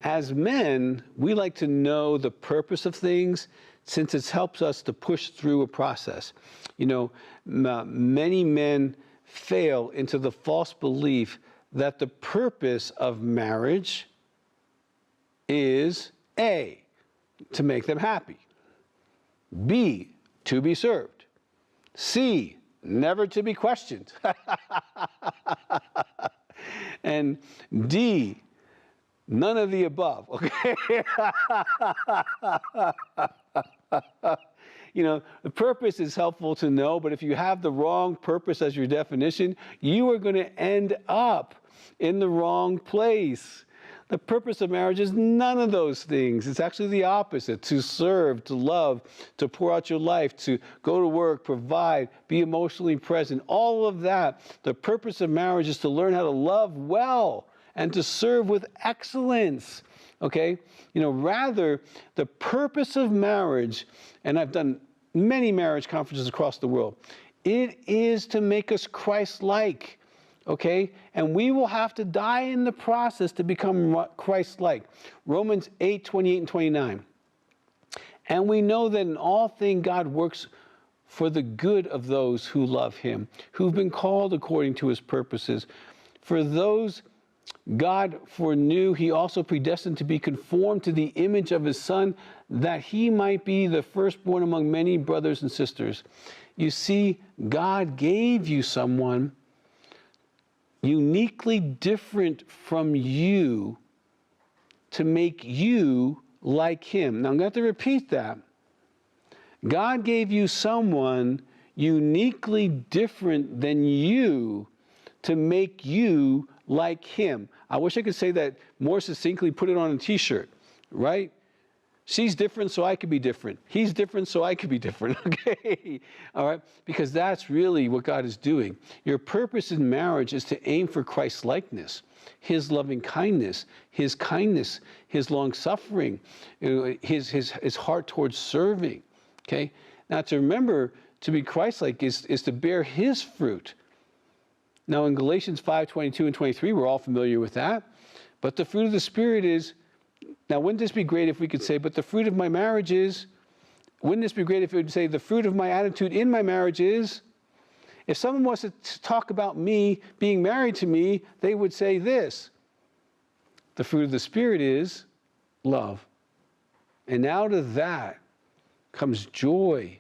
as men, we like to know the purpose of things since it helps us to push through a process. You know, many men fail into the false belief that the purpose of marriage is A, to make them happy, B, to be served, C, never to be questioned, and D, none of the above, okay? You know, the purpose is helpful to know, but if you have the wrong purpose as your definition, you are going to end up in the wrong place. The purpose of marriage is none of those things. It's actually the opposite: to serve, to love, to pour out your life, to go to work, provide, be emotionally present. All of that. The purpose of marriage is to learn how to love well and to serve with excellence. Okay? You know, rather, the purpose of marriage, and I've done many marriage conferences across the world, it is to make us Christ-like. Okay? And we will have to die in the process to become Christ-like. Romans 8, 28 and 29. And we know that in all things God works for the good of those who love him, who've been called according to his purposes. For those God foreknew, he also predestined to be conformed to the image of his Son, that he might be the firstborn among many brothers and sisters. You see, God gave you someone uniquely different from you to make you like him. Now, I'm going to have to repeat that. God gave you someone uniquely different than you to make you like him. I wish I could say that more succinctly, put it on a t-shirt, right? She's different, so I could be different. He's different, so I could be different, okay? All right? Because that's really what God is doing. Your purpose in marriage is to aim for Christlikeness, his loving kindness, his long-suffering, his heart towards serving, okay? Now, to remember, to be Christ-like is to bear his fruit. Now, in Galatians 5, 22 and 23, we're all familiar with that. But the fruit of the Spirit is, now, wouldn't this be great if we could say, but the fruit of my marriage is, wouldn't this be great if it would say, the fruit of my attitude in my marriage is, if someone wants to talk about me being married to me, they would say this: the fruit of the Spirit is love. And out of that comes joy,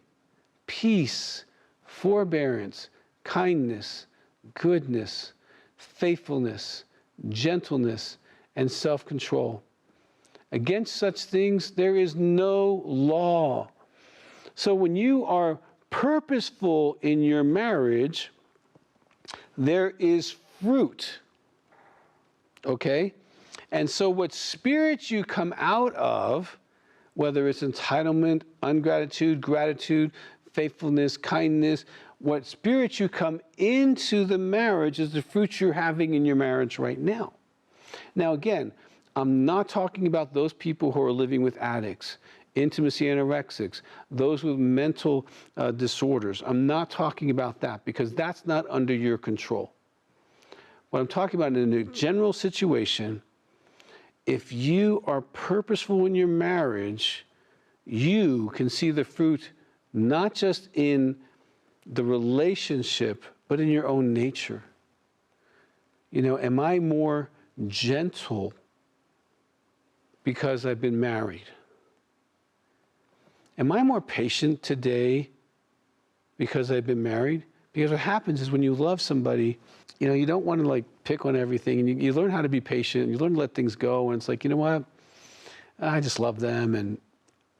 peace, forbearance, kindness, goodness, faithfulness, gentleness, and self-control. Against such things there is no law. So when you are purposeful in your marriage, there is fruit. Okay? And so what spirit you come out of, whether it's entitlement, ungratitude, gratitude, faithfulness, kindness, what spirit you come into the marriage is the fruit you're having in your marriage right now. Now again, I'm not talking about those people who are living with addicts, intimacy anorexics, those with mental disorders. I'm not talking about that because that's not under your control. What I'm talking about in a general situation, if you are purposeful in your marriage, you can see the fruit not just in the relationship, but in your own nature. You know, am I more gentle because I've been married? Am I more patient today because I've been married? Because what happens is when you love somebody, you know, you don't want to like pick on everything, and you learn how to be patient, and you learn to let things go, and it's like, you know what? I just love them, and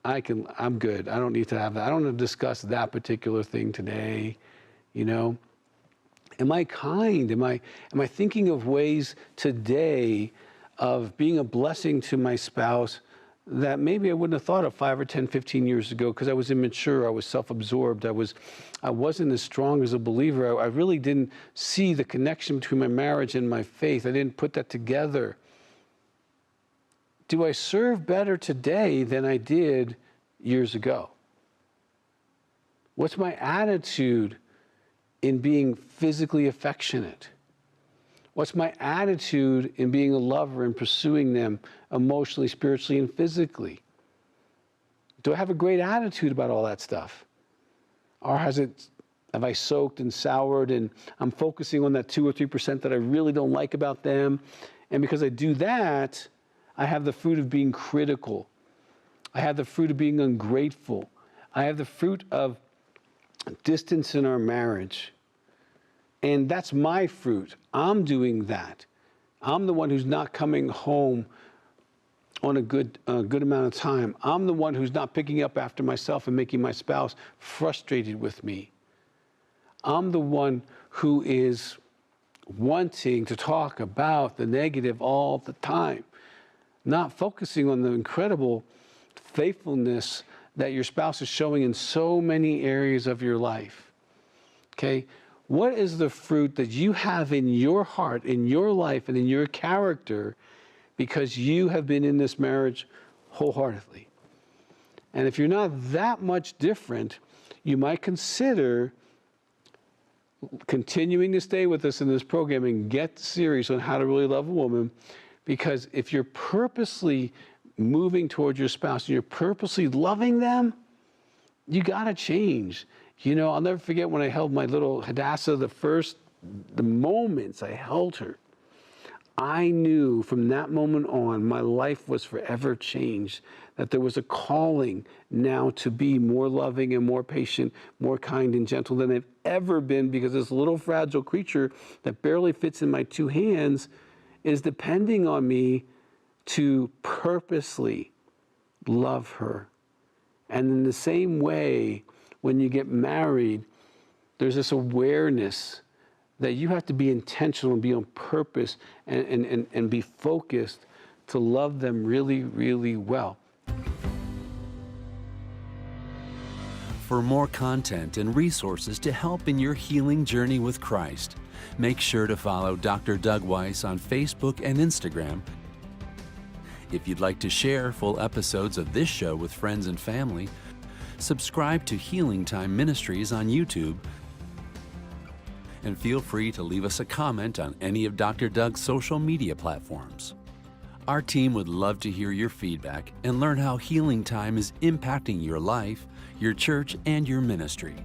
I'm good. I don't need to have that. I don't want to discuss that particular thing today, you know? Am I kind? Am I thinking of ways today of being a blessing to my spouse that maybe I wouldn't have thought of 5 or 10, 15 years ago because I was immature, I was self-absorbed, I wasn't as strong as a believer. I really didn't see the connection between my marriage and my faith. I didn't put that together. Do I serve better today than I did years ago? What's my attitude in being physically affectionate? What's my attitude in being a lover and pursuing them emotionally, spiritually, and physically? Do I have a great attitude about all that stuff? Or have I soaked and soured and I'm focusing on that 2 or 3% that I really don't like about them? And because I do that, I have the fruit of being critical. I have the fruit of being ungrateful. I have the fruit of distance in our marriage. And that's my fruit. I'm doing that. I'm the one who's not coming home on a good amount of time. I'm the one who's not picking up after myself and making my spouse frustrated with me. I'm the one who is wanting to talk about the negative all the time, not focusing on the incredible faithfulness that your spouse is showing in so many areas of your life. Okay? What is the fruit that you have in your heart, in your life, and in your character because you have been in this marriage wholeheartedly? And if you're not that much different, you might consider continuing to stay with us in this program and get serious on how to really love a woman, because if you're purposely moving towards your spouse and you're purposely loving them, you got to change. You know, I'll never forget when I held my little Hadassah, the moments I held her, I knew from that moment on my life was forever changed, that there was a calling now to be more loving and more patient, more kind and gentle than I've ever been, because this little fragile creature that barely fits in my two hands is depending on me to purposely love her. And in the same way, when you get married, there's this awareness that you have to be intentional and be on purpose and be focused to love them really, really well. For more content and resources to help in your healing journey with Christ, make sure to follow Dr. Doug Weiss on Facebook and Instagram. If you'd like to share full episodes of this show with friends and family, subscribe to Healing Time Ministries on YouTube, and feel free to leave us a comment on any of Dr. Doug's social media platforms. Our team would love to hear your feedback and learn how Healing Time is impacting your life, your church, and your ministry.